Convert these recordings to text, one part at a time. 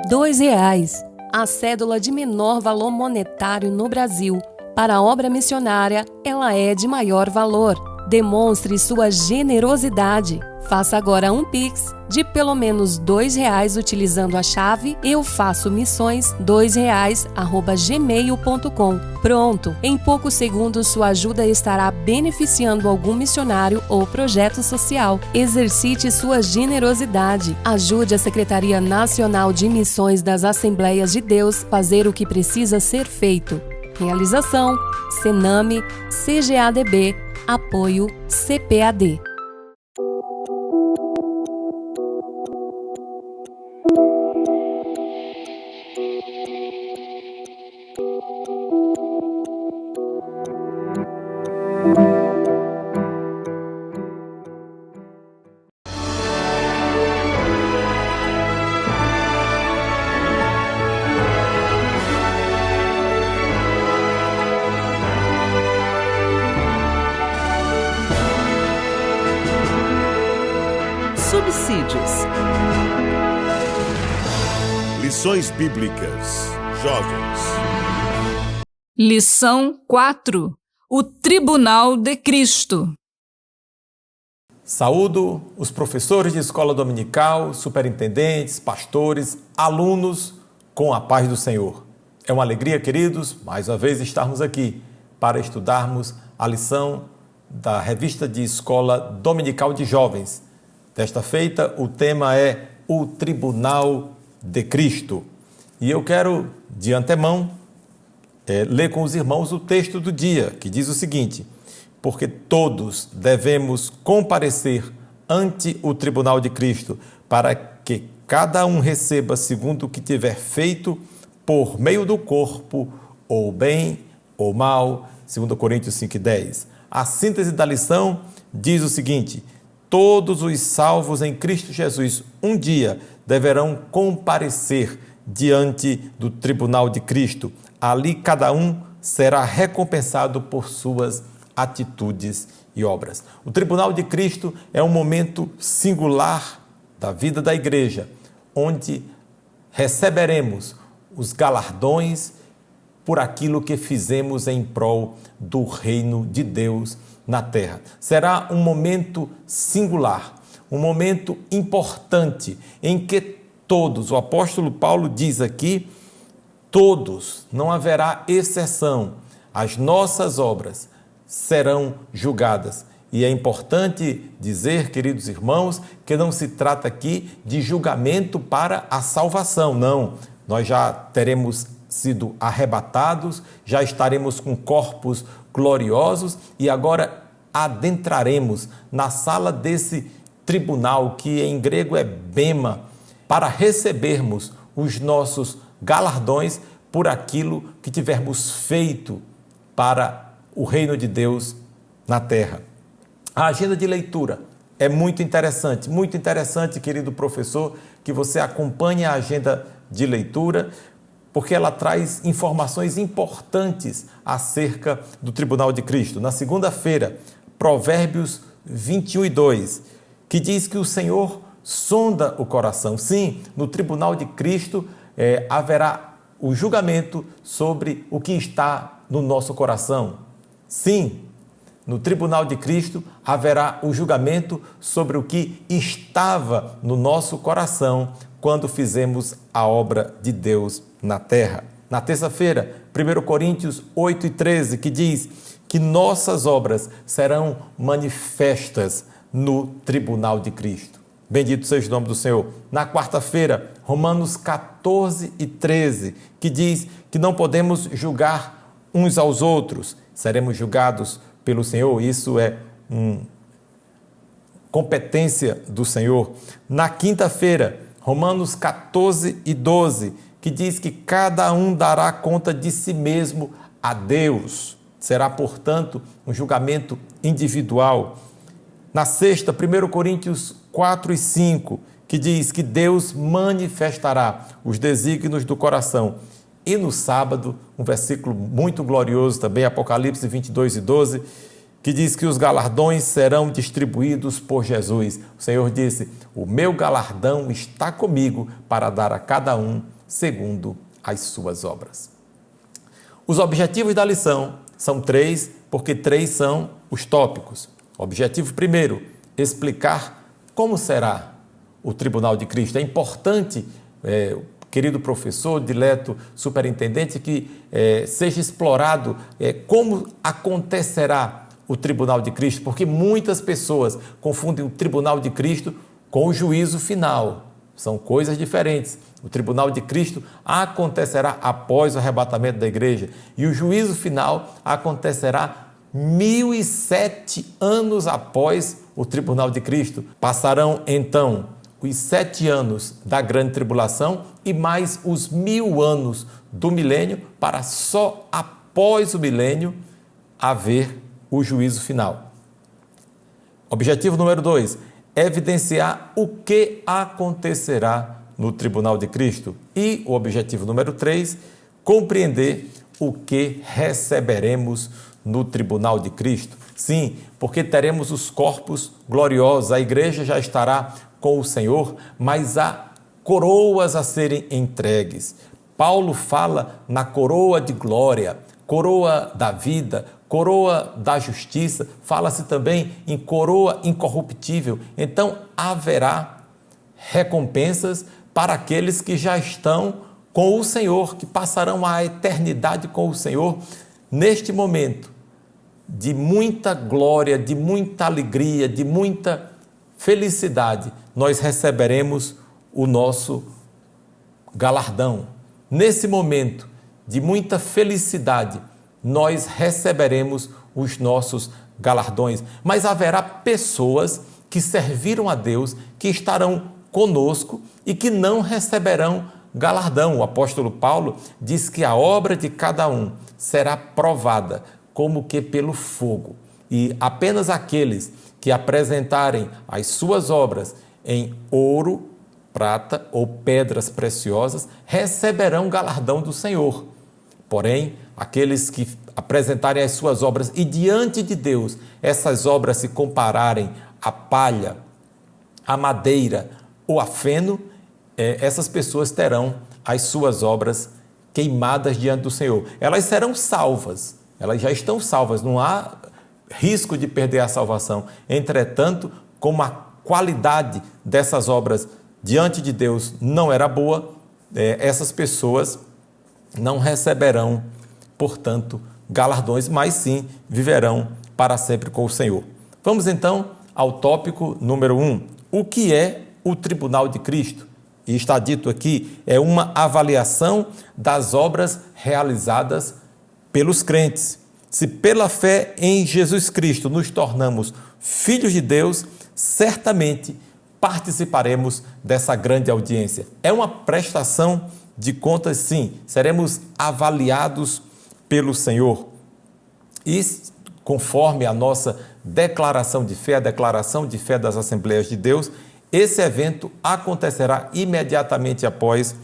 R$ 2, a cédula de menor valor monetário no Brasil. Para a obra missionária, ela é de maior valor. Demonstre sua generosidade. Faça agora um Pix de pelo menos R$ 2 utilizando a chave eufaçomissões2reais@gmail.com. Pronto! Em poucos segundos sua ajuda estará beneficiando algum missionário ou projeto social. Exercite sua generosidade. Ajude a Secretaria Nacional de Missões das Assembleias de Deus a fazer o que precisa ser feito. Realização: Sename, CGADB, apoio CPAD. Subsídios. Lições Bíblicas. Jovens. Lição 4. O Tribunal de Cristo. Saúdo os professores de escola dominical, superintendentes, pastores, alunos, com a paz do Senhor. É uma alegria, queridos, mais uma vez estarmos aqui para estudarmos a lição da revista de escola dominical de jovens. Desta feita, o tema é o Tribunal de Cristo. E eu quero, de antemão, ler com os irmãos o texto do dia, que diz o seguinte: porque todos devemos comparecer ante o Tribunal de Cristo, para que cada um receba segundo o que tiver feito por meio do corpo, ou bem ou mal, 2 Coríntios 5:10. A síntese da lição diz o seguinte: todos os salvos em Cristo Jesus um dia deverão comparecer diante do Tribunal de Cristo. Ali cada um será recompensado por suas atitudes e obras. O Tribunal de Cristo é um momento singular da vida da igreja, onde receberemos os galardões por aquilo que fizemos em prol do reino de Deus na terra. Será um momento singular, um momento importante, em que todos, o apóstolo Paulo diz aqui, todos, não haverá exceção, as nossas obras serão julgadas. E é importante dizer, queridos irmãos, que não se trata aqui de julgamento para a salvação, não. Nós já teremos sido arrebatados, já estaremos com corpos gloriosos e agora adentraremos na sala desse tribunal, que em grego é bema, para recebermos os nossos galardões por aquilo que tivermos feito para o reino de Deus na terra. A agenda de leitura é muito interessante, querido professor, que você acompanhe a agenda de leitura, porque ela traz informações importantes acerca do Tribunal de Cristo. Na segunda-feira, Provérbios 21:2, que diz que o Senhor sonda o coração. Sim, no Tribunal de Cristo haverá o julgamento sobre o que está no nosso coração. Sim, no Tribunal de Cristo haverá o julgamento sobre o que estava no nosso coração quando fizemos a obra de Deus na terra. Na terça-feira, 1 Coríntios 8:13, que diz que nossas obras serão manifestas no Tribunal de Cristo. Bendito seja o nome do Senhor. Na quarta-feira, Romanos 14:13, que diz que não podemos julgar uns aos outros, seremos julgados pelo Senhor. Isso é competência do Senhor. Na quinta-feira, Romanos 14:12, que diz que cada um dará conta de si mesmo a Deus. Será, portanto, um julgamento individual. Na sexta, 1 Coríntios 4:5, que diz que Deus manifestará os desígnios do coração. E no sábado, um versículo muito glorioso também, Apocalipse 22:12, que diz que os galardões serão distribuídos por Jesus. O Senhor disse: o meu galardão está comigo para dar a cada um segundo as suas obras. Os objetivos da lição são 3, porque 3 são os tópicos. Objetivo primeiro, explicar como será o Tribunal de Cristo. É importante, querido professor, dileto superintendente, que seja explorado como acontecerá o Tribunal de Cristo, porque muitas pessoas confundem o Tribunal de Cristo com o juízo final. São coisas diferentes. O Tribunal de Cristo acontecerá após o arrebatamento da igreja e o juízo final acontecerá 1007 anos após o Tribunal de Cristo. Passarão então os 7 anos da grande tribulação e mais os 1000 anos do milênio, para só após o milênio haver o juízo final. Objetivo número 2, evidenciar o que acontecerá no Tribunal de Cristo. E o objetivo número 3, compreender o que receberemos no Tribunal de Cristo. Sim, porque teremos os corpos gloriosos, a igreja já estará com o Senhor, mas há coroas a serem entregues. Paulo fala na coroa de glória, coroa da vida, coroa da justiça, fala-se também em coroa incorruptível. Então haverá recompensas para aqueles que já estão com o Senhor, que passarão a eternidade com o Senhor. Neste momento de muita glória, de muita alegria, de muita felicidade, nós receberemos o nosso galardão. Nesse momento de muita felicidade, nós receberemos os nossos galardões. Mas haverá pessoas que serviram a Deus, que estarão conosco e que não receberão galardão. O apóstolo Paulo diz que a obra de cada um será provada como que pelo fogo. E apenas aqueles que apresentarem as suas obras em ouro, prata ou pedras preciosas receberão galardão do Senhor. Porém, aqueles que apresentarem as suas obras e diante de Deus essas obras se compararem à palha, à madeira ou a feno, essas pessoas terão as suas obras queimadas diante do Senhor. Elas serão salvas, elas já estão salvas, não há risco de perder a salvação. Entretanto, como a qualidade dessas obras diante de Deus não era boa, essas pessoas não receberão, portanto, galardões, mas sim viverão para sempre com o Senhor. Vamos então ao tópico número 1. O que é o Tribunal de Cristo? E está dito aqui, é uma avaliação das obras realizadas pelos crentes. Se pela fé em Jesus Cristo nos tornamos filhos de Deus, certamente participaremos dessa grande audiência. É uma prestação de contas, sim. Seremos avaliados pelo Senhor. E conforme a nossa declaração de fé, a declaração de fé das Assembleias de Deus, esse evento acontecerá imediatamente após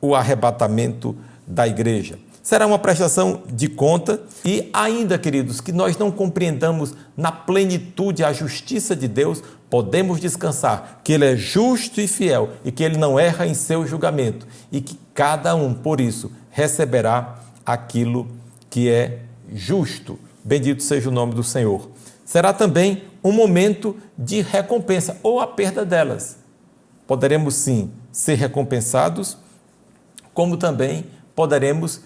o arrebatamento da igreja. Será uma prestação de conta e ainda, queridos, que nós não compreendamos na plenitude a justiça de Deus, podemos descansar que Ele é justo e fiel e que Ele não erra em seu julgamento e que cada um, por isso, receberá aquilo que é justo. Bendito seja o nome do Senhor. Será também um momento de recompensa ou a perda delas. Poderemos sim ser recompensados, como também poderemos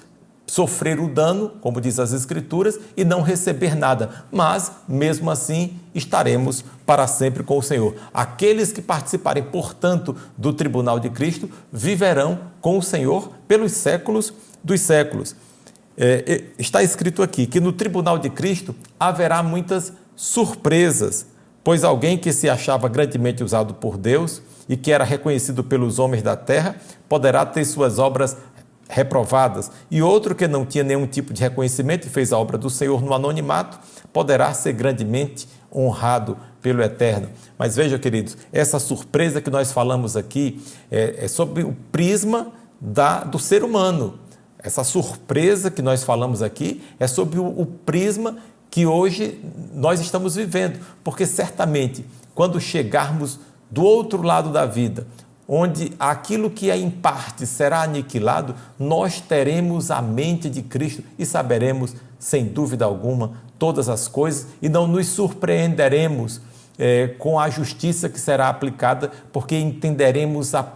sofrer o dano, como diz as Escrituras, e não receber nada, mas mesmo assim estaremos para sempre com o Senhor. Aqueles que participarem, portanto, do Tribunal de Cristo viverão com o Senhor pelos séculos dos séculos. Está escrito aqui que no Tribunal de Cristo haverá muitas surpresas, pois alguém que se achava grandemente usado por Deus e que era reconhecido pelos homens da terra poderá ter suas obras reprovadas, e outro que não tinha nenhum tipo de reconhecimento e fez a obra do Senhor no anonimato poderá ser grandemente honrado pelo Eterno. Mas veja, queridos, essa surpresa que nós falamos aqui é sobre o prisma do ser humano. Essa surpresa que nós falamos aqui é sobre o prisma que hoje nós estamos vivendo, porque certamente quando chegarmos do outro lado da vida, onde aquilo que é em parte será aniquilado, nós teremos a mente de Cristo e saberemos, sem dúvida alguma, todas as coisas e não nos surpreenderemos com a justiça que será aplicada, porque entenderemos a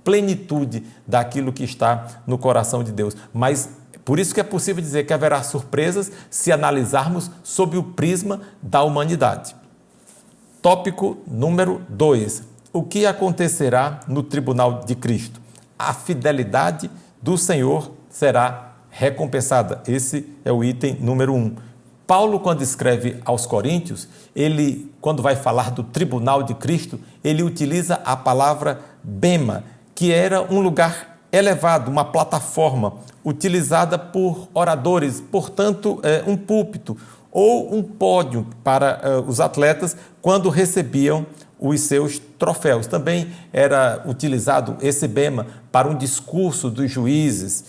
plenitude daquilo que está no coração de Deus. Mas por isso que é possível dizer que haverá surpresas se analisarmos sob o prisma da humanidade. Tópico número 2. O que acontecerá no tribunal de Cristo? A fidelidade do Senhor será recompensada. Esse é o item número 1. Paulo, quando escreve aos Coríntios, quando vai falar do tribunal de Cristo, ele utiliza a palavra bema, que era um lugar elevado, uma plataforma utilizada por oradores, portanto, um púlpito ou um pódio para os atletas quando recebiam os seus troféus. Também era utilizado esse bema para um discurso dos juízes,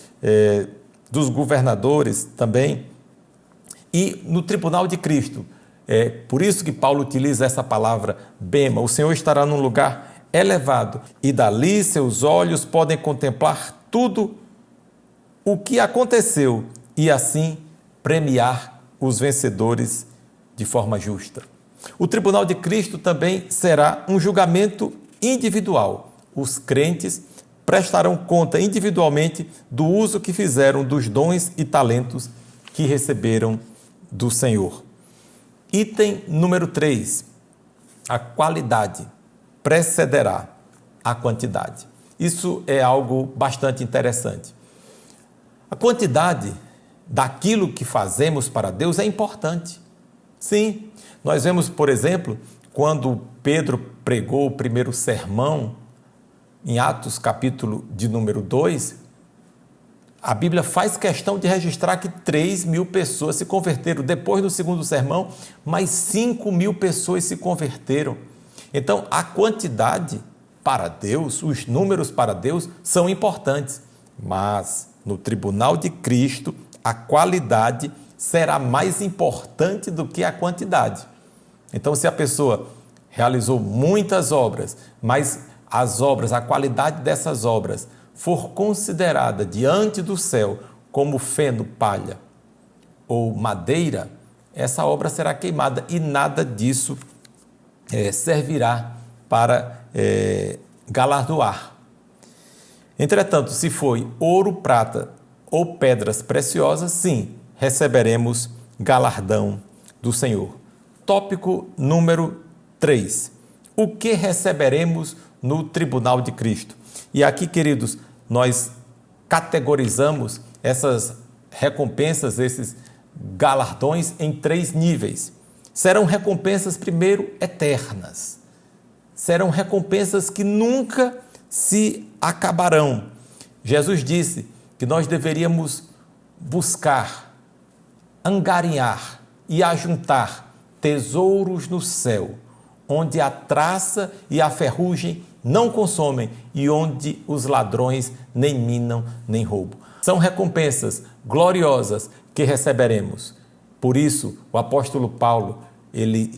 dos governadores também. E no tribunal de Cristo, por isso que Paulo utiliza essa palavra bema, o Senhor estará num lugar elevado e dali seus olhos podem contemplar tudo o que aconteceu e assim premiar os vencedores de forma justa. O tribunal de Cristo também será um julgamento individual. Os crentes prestarão conta individualmente do uso que fizeram dos dons e talentos que receberam do Senhor. Item número 3. A qualidade precederá a quantidade. Isso é algo bastante interessante. A quantidade daquilo que fazemos para Deus é importante. Sim, nós vemos, por exemplo, quando Pedro pregou o primeiro sermão, em Atos, capítulo de número 2, a Bíblia faz questão de registrar que 3.000 pessoas se converteram. Depois do segundo sermão, mais 5.000 pessoas se converteram. Então, a quantidade para Deus, os números para Deus são importantes, mas no tribunal de Cristo, a qualidade será mais importante do que a quantidade. Então, se a pessoa realizou muitas obras, mas as obras, a qualidade dessas obras for considerada diante do céu como feno, palha ou madeira, essa obra será queimada e nada disso servirá para galardoar. Entretanto, se foi ouro, prata ou pedras preciosas, sim, receberemos galardão do Senhor. Tópico número 3. O que receberemos no tribunal de Cristo? E aqui, queridos, nós categorizamos essas recompensas, esses galardões em 3 níveis. Serão recompensas, primeiro, eternas. Serão recompensas que nunca se acabarão. Jesus disse que nós deveríamos buscar, angariar e ajuntar tesouros no céu, onde a traça e a ferrugem não consomem e onde os ladrões nem minam nem roubam. São recompensas gloriosas que receberemos. Por isso, o apóstolo Paulo,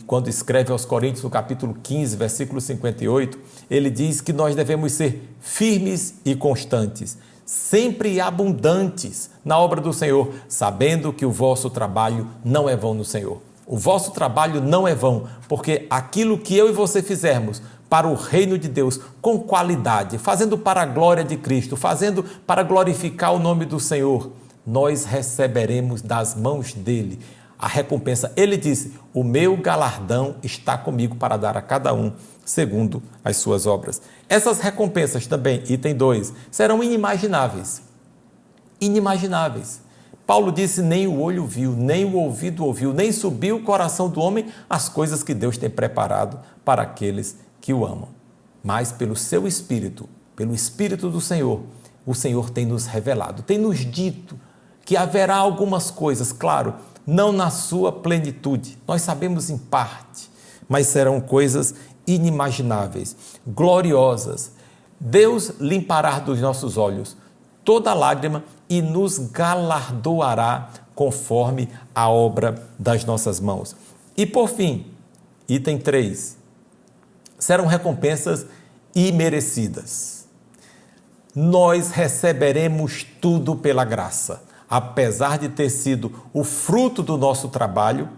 quando escreve aos Coríntios, no capítulo 15, versículo 58, ele diz que nós devemos ser firmes e constantes, sempre abundantes na obra do Senhor, sabendo que o vosso trabalho não é vão no Senhor. O vosso trabalho não é vão, porque aquilo que eu e você fizermos para o reino de Deus, com qualidade, fazendo para a glória de Cristo, fazendo para glorificar o nome do Senhor, nós receberemos das mãos dele a recompensa. Ele disse: o meu galardão está comigo para dar a cada um segundo as suas obras. Essas recompensas também, item 2, serão inimagináveis. Inimagináveis. Paulo disse: nem o olho viu, nem o ouvido ouviu, nem subiu o coração do homem as coisas que Deus tem preparado para aqueles que o amam. Mas pelo seu Espírito, pelo Espírito do Senhor, o Senhor tem nos revelado, tem nos dito que haverá algumas coisas, claro, não na sua plenitude, nós sabemos em parte, mas serão coisas inimagináveis, gloriosas. Deus limpará dos nossos olhos toda lágrima e nos galardoará conforme a obra das nossas mãos. E por fim, item 3, serão recompensas imerecidas. Nós receberemos tudo pela graça. Apesar de ter sido o fruto do nosso trabalho,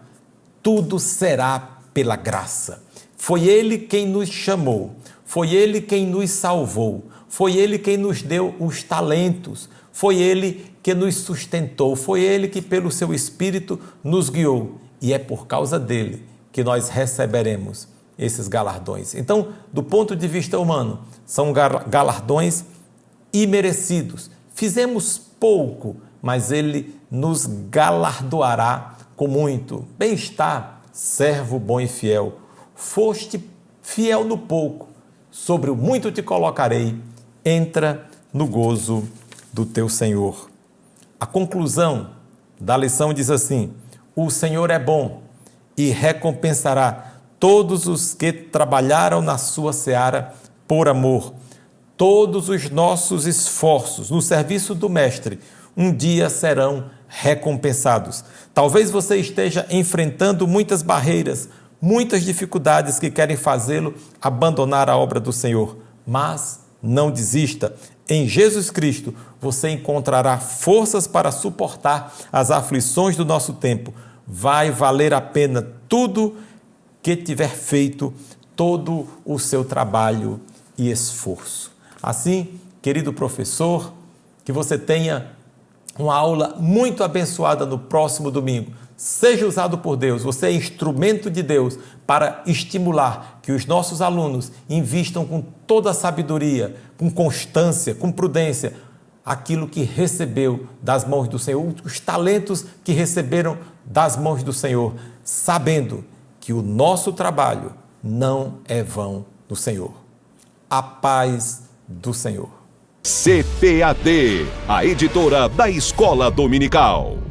tudo será pela graça. Foi Ele quem nos chamou, foi Ele quem nos salvou, foi Ele quem nos deu os talentos, foi Ele que nos sustentou, foi Ele que pelo seu Espírito nos guiou. E é por causa dele que nós receberemos esses galardões. Então, do ponto de vista humano, são galardões imerecidos. Fizemos pouco, mas Ele nos galardoará com muito. Bem está, servo bom e fiel. Foste fiel no pouco, sobre o muito te colocarei. Entra no gozo do teu Senhor. A conclusão da lição diz assim: o Senhor é bom e recompensará todos os que trabalharam na sua seara por amor. Todos os nossos esforços no serviço do Mestre um dia serão recompensados. Talvez você esteja enfrentando muitas barreiras, muitas dificuldades que querem fazê-lo abandonar a obra do Senhor, mas não desista. Em Jesus Cristo você encontrará forças para suportar as aflições do nosso tempo. Vai valer a pena tudo que tiver feito, todo o seu trabalho e esforço. Assim, querido professor, que você tenha uma aula muito abençoada no próximo domingo. Seja usado por Deus, você é instrumento de Deus para estimular que os nossos alunos invistam com toda a sabedoria, com constância, com prudência, aquilo que recebeu das mãos do Senhor, os talentos que receberam das mãos do Senhor, sabendo que o nosso trabalho não é vão no Senhor. A paz do Senhor. CPAD, a editora da Escola Dominical.